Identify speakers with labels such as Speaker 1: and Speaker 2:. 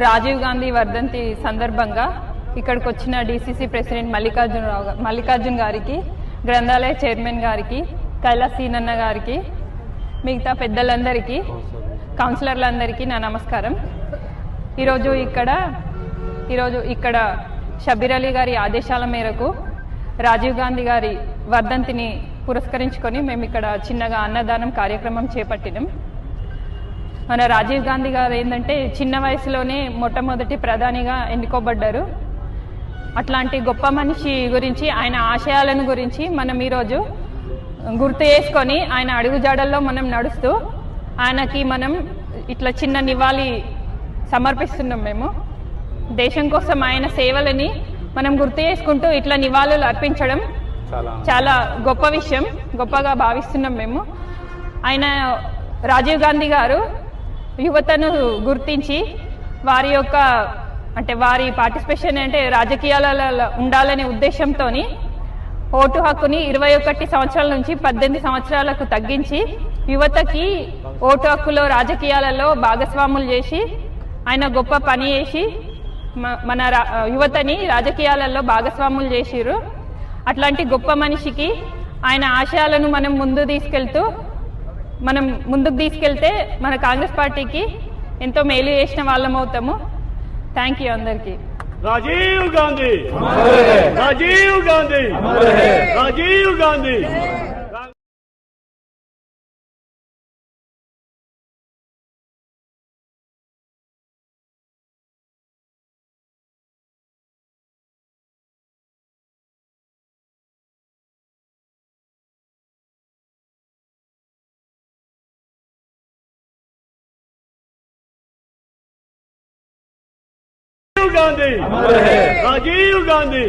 Speaker 1: రాజీవ్ గాంధీ వర్ధంతి సందర్భంగా ఇక్కడికి వచ్చిన డీసీసీ ప్రెసిడెంట్ మల్లికార్జున్ గారికి, గ్రంథాలయ చైర్మన్ గారికి, కైలాస్ సీనన్న గారికి, మిగతా పెద్దలందరికీ, కౌన్సిలర్లందరికీ నా నమస్కారం. ఈరోజు ఇక్కడ షబ్బీర్ అలీ గారి ఆదేశాల మేరకు రాజీవ్ గాంధీ గారి వర్ధంతిని పురస్కరించుకొని మేము ఇక్కడ చిన్నగా అన్నదానం కార్యక్రమం చేపట్టినాం. మన రాజీవ్ గాంధీ గారు ఏంటంటే చిన్న వయసులోనే మొట్టమొదటి ప్రధానిగా ఎన్నుకోబడ్డారు. అట్లాంటి గొప్ప మనిషి గురించి, ఆయన ఆశయాలను గురించి మనం ఈరోజు గుర్తు చేసుకొని ఆయన అడుగుజాడల్లో మనం నడుస్తూ ఆయనకి మనం ఇట్లా చిన్న నివాళి సమర్పిస్తున్నాం. మేము దేశం కోసం ఆయన సేవలని మనం గుర్తు చేసుకుంటూ ఇట్లా నివాళులు అర్పించడం చాలా గొప్ప విషయం, గొప్పగా భావిస్తున్నాం మేము. ఆయన రాజీవ్ గాంధీ గారు యువతను గుర్తించి వారి పార్టిసిపేషన్ అంటే రాజకీయాలలో ఉండాలనే ఉద్దేశంతో ఓటు హక్కుని 21 సంవత్సరాల నుంచి 18 సంవత్సరాలకు తగ్గించి యువతకి ఓటు హక్కులో రాజకీయాలలో భాగస్వాములు చేసి ఆయన గొప్ప పని చేసి మన యువతని రాజకీయాలలో భాగస్వాములు చేసిర్రు. అట్లాంటి గొప్ప మనిషికి ఆయన ఆశయాలను మనం ముందుకు తీసుకెళ్తే మన కాంగ్రెస్ పార్టీకి ఎంతో మేలు చేసిన వాళ్ళం అవుతాము. థ్యాంక్ యూ అందరికీ.
Speaker 2: రాజీవ్ గాంధీ, రాజీవ్ గాంధీ, రాజీవ్ గాంధీ. गांधी, राजीव गांधी।